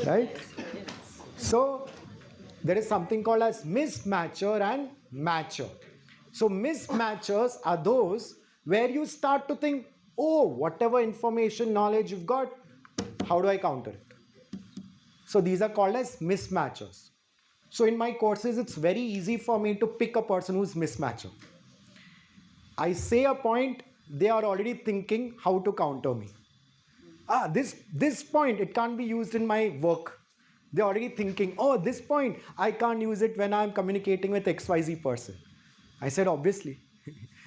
Right? So there is something called as mismatcher and matcher. So mismatchers are those where you start to think, oh, whatever information, knowledge you've got, how do I counter it? So these are called as mismatchers. So in my courses, it's very easy for me to pick a person who's mismatcher. I say a point, they are already thinking how to counter me. This point, it can't be used in my work. They're already thinking, oh, this point, I can't use it when I'm communicating with XYZ person. I said, obviously,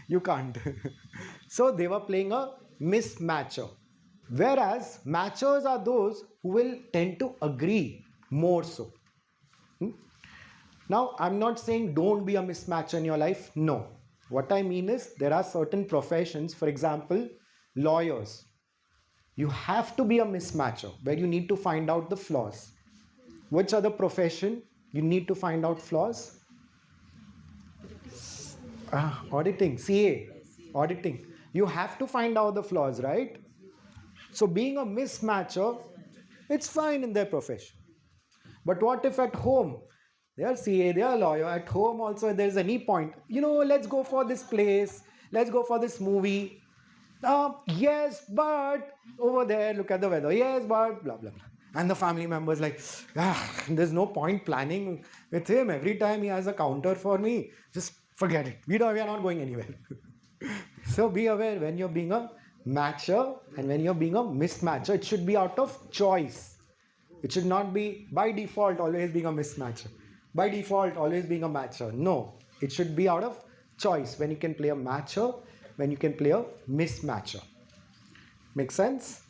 you can't. So they were playing a mismatcher. Whereas matchers are those who will tend to agree more so. Now, I'm not saying don't be a mismatcher in your life. No. What I mean is there are certain professions, for example, lawyers. You have to be a mismatcher where you need to find out the flaws. Which other profession you need to find out flaws? Auditing, CA, auditing. You have to find out the flaws, right? So being a mismatcher, it's fine in their profession. But what if at home they are CA, they are lawyer, at home also there's any point, let's go for this place, let's go for this movie. Yes, but over there, look at the weather. Yes, but blah blah blah. And the family members like, there's no point planning with him. Every time he has a counter for me, just forget it. We are not going anywhere. So be aware when you're being a matcher and when you're being a mismatcher, it should be out of choice. It should not be by default always being a mismatcher. By default always being a matcher. No, it should be out of choice when you can play a matcher, when you can play a mismatcher. Make sense?